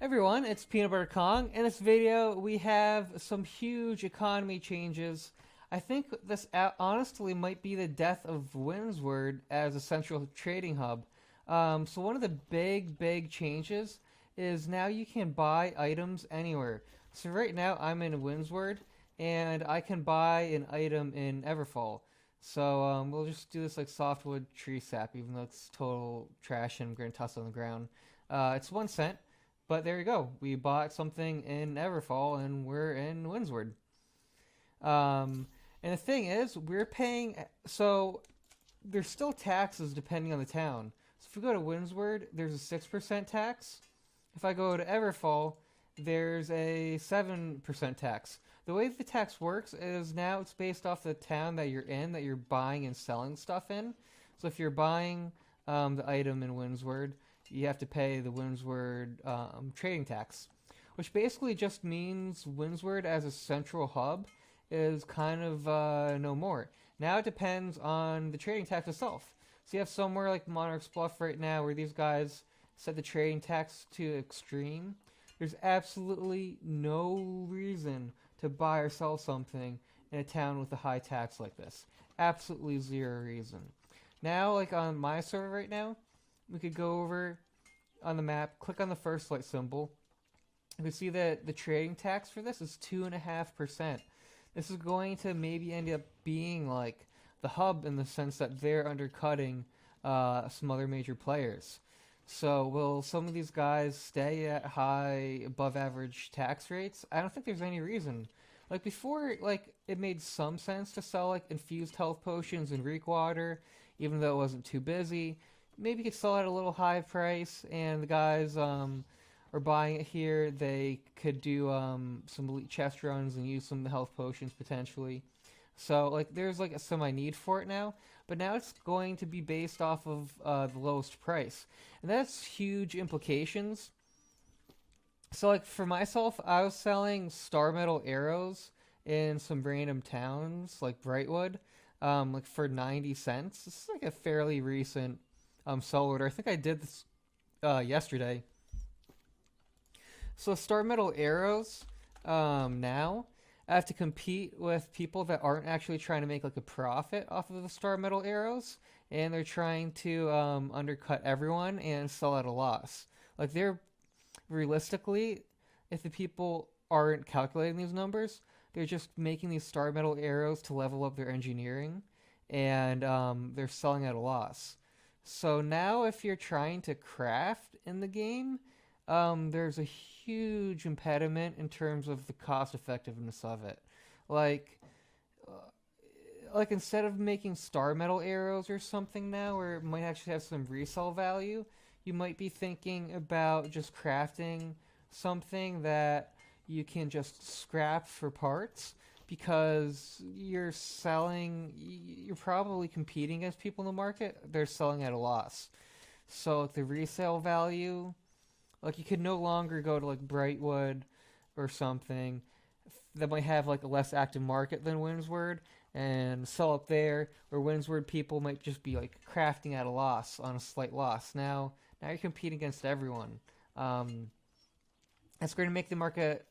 Everyone, it's Peanut Butter Kong. In this video, we have some huge economy changes. I think this honestly might be the death of Windsward as a central trading hub. So one of the big changes is now you can buy items anywhere. So right now I'm in Windsward and I can buy an item in Everfall. So we'll just do this like softwood tree sap, even though it's total trash and I'm going to toss it on the ground. It's 1 cent. But there you go. We bought something in Everfall and we're in Windsward. And the thing is, we're paying. So there's still taxes depending on the town. So if we go to Windsward, there's a 6% tax. If I go to Everfall, there's a 7% tax. The way the tax works is now it's based off the town that you're in, that you're buying and selling stuff in. So if you're buying the item in Windsward, you have to pay the Windsward trading tax, which basically just means Windsward as a central hub is kind of no more. Now it depends on the trading tax itself. So you have somewhere like Monarch's Bluff right now where these guys set the trading tax to extreme. There's absolutely no reason to buy or sell something in a town with a high tax like this. Absolutely zero reason. Now, like on my server right now, we could go over on the map, click on the first light symbol. You can see that the trading tax for this is 2.5%. This is going to maybe end up being like the hub in the sense that they're undercutting some other major players. So will some of these guys stay at high, above average tax rates? I don't think there's any reason. Like before, like it made some sense to sell like infused health potions and reek water, even though it wasn't too busy. Maybe you could sell at a little high price, and the guys are buying it here. They could do some elite chest runs and use some of the health potions potentially. So like there's like a semi-need for it now, but now it's going to be based off of the lowest price, and that's huge implications. So like for myself, I was selling star metal arrows in some random towns like Brightwood, like for 90 cents. This is like a fairly recent sell order. I think I did this yesterday. So star metal arrows, now I have to compete with people that aren't actually trying to make like a profit off of the star metal arrows, and they're trying to undercut everyone and sell at a loss. Like they're realistically, if the people aren't calculating these numbers, they're just making these star metal arrows to level up their engineering, and they're selling at a loss. So now if you're trying to craft in the game, there's a huge impediment in terms of the cost effectiveness of it. Like, like instead of making star metal arrows or something now, where it might actually have some resale value, you might be thinking about just crafting something that you can just scrap for parts, because you're probably competing against people in the market. They're selling at a loss. So like the resale value, like you could no longer go to like Brightwood or something that might have like a less active market than Windsward and sell up there, where Windsward people might just be like crafting at a loss, on a slight loss. Now you're competing against everyone. That's going to make the market,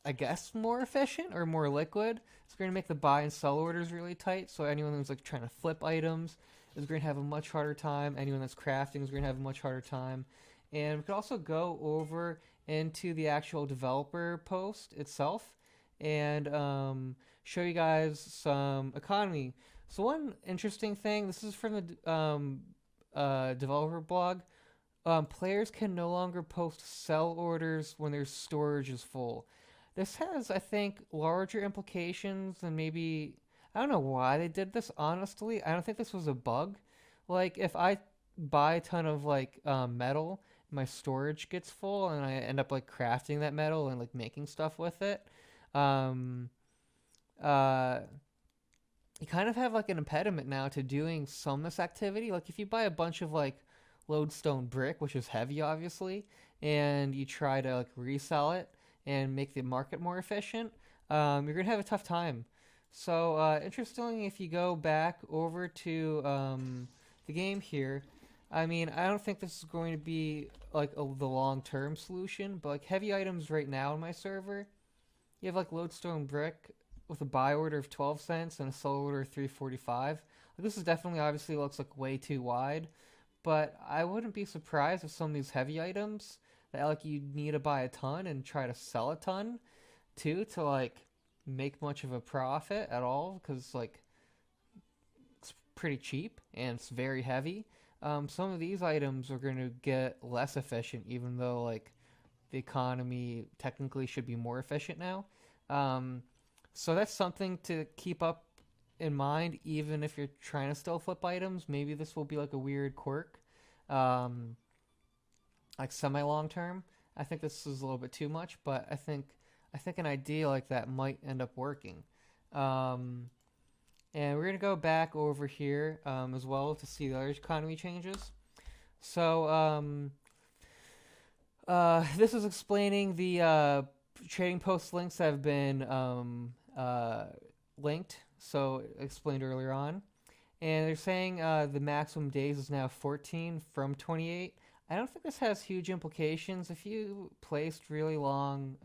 I guess, more efficient or more liquid. It's going to make the buy and sell orders really tight. So anyone who's like trying to flip items is going to have a much harder time. Anyone that's crafting is going to have a much harder time. And we could also go over into the actual developer post itself and show you guys some economy. So one interesting thing, this is from the developer blog. Players can no longer post sell orders when their storage is full. This has, I think, larger implications than maybe. I don't know why they did this, honestly. I don't think this was a bug. Like, if I buy a ton of, like, metal, my storage gets full, and I end up, like, crafting that metal and, like, making stuff with it, uh, you kind of have, like, an impediment now to doing some of this activity. Like, if you buy a bunch of, like, lodestone brick, which is heavy, obviously, and you try to, like, resell it and make the market more efficient, you're going to have a tough time. So, interestingly, if you go back over to the game here, I mean, I don't think this is going to be like the long-term solution, but like heavy items right now on my server, you have like lodestone brick with a buy order of 12 cents and a sell order of 345. Like, this is definitely obviously looks like way too wide, but I wouldn't be surprised if some of these heavy items that like you need to buy a ton and try to sell a ton too to like make much of a profit at all because like it's pretty cheap and it's very heavy. Some of these items are going to get less efficient, even though like the economy technically should be more efficient now. Um, so that's something to keep up in mind, even if you're trying to still flip items. Maybe this will be like a weird quirk, um, like semi long term. I think this is a little bit too much, but I think an idea like that might end up working. Um, and we're gonna go back over here as well to see the other economy changes. So this is explaining the trading post links that have been linked. So explained earlier on, and they're saying the maximum days is now 14 from 28. I don't think this has huge implications. If you placed really long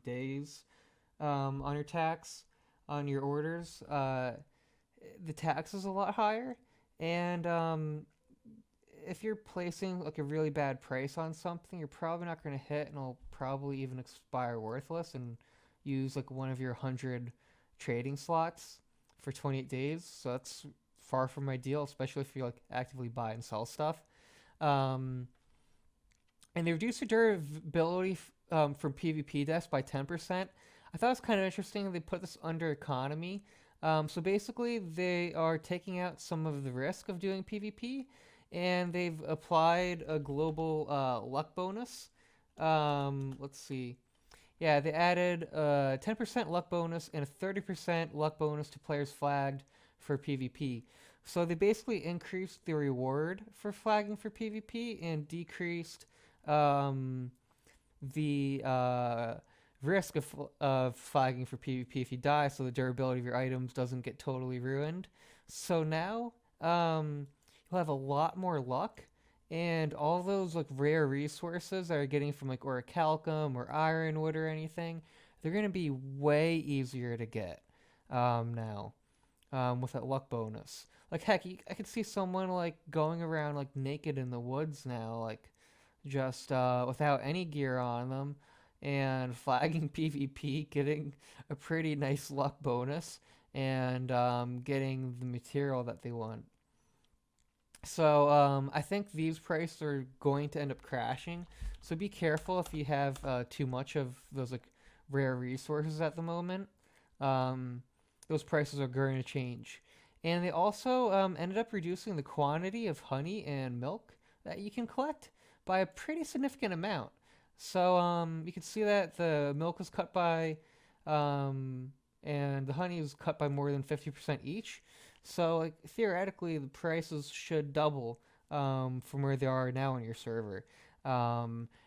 days on your tax on your orders, the tax is a lot higher, and if you're placing like a really bad price on something, you're probably not going to hit, and it'll probably even expire worthless, and use like one of your 100 trading slots for 28 days. So that's far from ideal, especially if you like actively buy and sell stuff. Um, and they reduced the durability from PvP deaths by 10%. I thought it was kind of interesting. They put this under economy. So basically, they are taking out some of the risk of doing PvP, and they've applied a global luck bonus. Let's see. Yeah, they added a 10% luck bonus and a 30% luck bonus to players flagged for PvP. So they basically increased the reward for flagging for PvP and decreased um, the risk of flagging for PvP if you die, so the durability of your items doesn't get totally ruined. So now you'll have a lot more luck, and all those like rare resources that are getting from like orichalcum or ironwood or anything, they're gonna be way easier to get now with that luck bonus. Like heck, I could see someone like going around like naked in the woods now, like just without any gear on them, and flagging PvP, getting a pretty nice luck bonus, and getting the material that they want. So I think these prices are going to end up crashing. So be careful if you have too much of those like rare resources at the moment. Um, those prices are going to change. And they also ended up reducing the quantity of honey and milk that you can collect by a pretty significant amount. So you can see that the milk was cut by, and the honey is cut by more than 50% each. So like theoretically, the prices should double from where they are now on your server.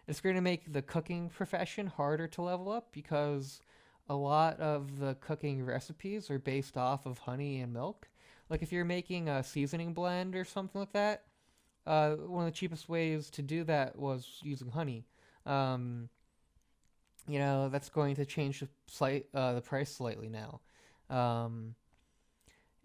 It's going to make the cooking profession harder to level up because a lot of the cooking recipes are based off of honey and milk. Like if you're making a seasoning blend or something like that, one of the cheapest ways to do that was using honey. Um, that's going to change the price slightly now. Um,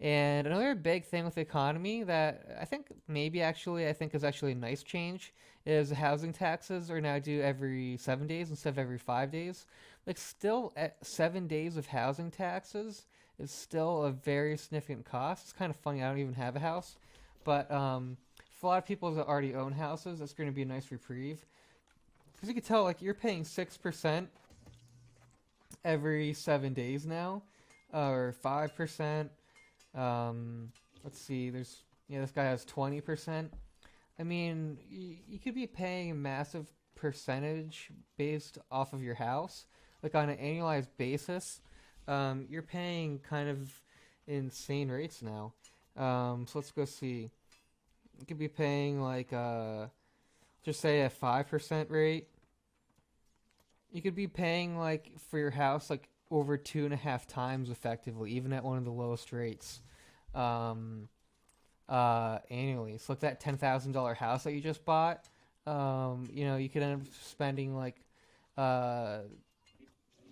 and another big thing with the economy that I think is actually a nice change is housing taxes are now due every 7 days instead of every 5 days. Like still at 7 days of housing taxes is still a very significant cost. It's kind of funny. I don't even have a house, but for a lot of people that already own houses, that's going to be a nice reprieve. Because you can tell, like you're paying 6% every 7 days now, or 5%. Let's see. This guy has 20%. I mean, you could be paying a massive percentage based off of your house, like on an annualized basis. You're paying kind of insane rates now. So let's go see. You could be paying like just say a 5% rate. You could be paying like for your house like over 2.5 times effectively, even at one of the lowest rates. Um, annually. So like that $10,000 house that you just bought, you know, you could end up spending like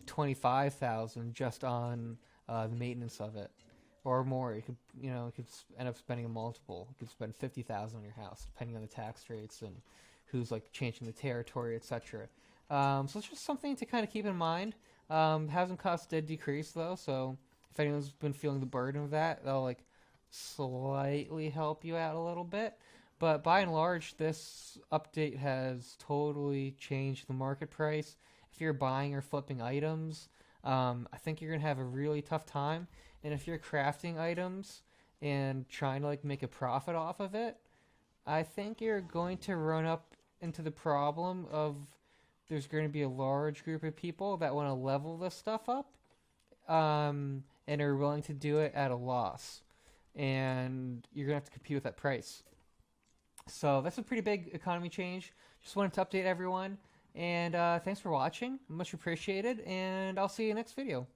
25,000 just on the maintenance of it, or more. You could, you know, you could end up spending a multiple. You could spend 50,000 on your house, depending on the tax rates and who's like changing the territory, etc. So it's just something to kind of keep in mind. Housing costs did decrease though, so if anyone's been feeling the burden of that, they'll like slightly help you out a little bit. But by and large, this update has totally changed the market price. If you're buying or flipping items, I think you're gonna have a really tough time. And if you're crafting items and trying to like make a profit off of it, I think you're going to run up into the problem of there's going to be a large group of people that want to level this stuff up, and are willing to do it at a loss. And you're going to have to compete with that price. So that's a pretty big economy change. Just wanted to update everyone. And thanks for watching. Much appreciated. And I'll see you next video.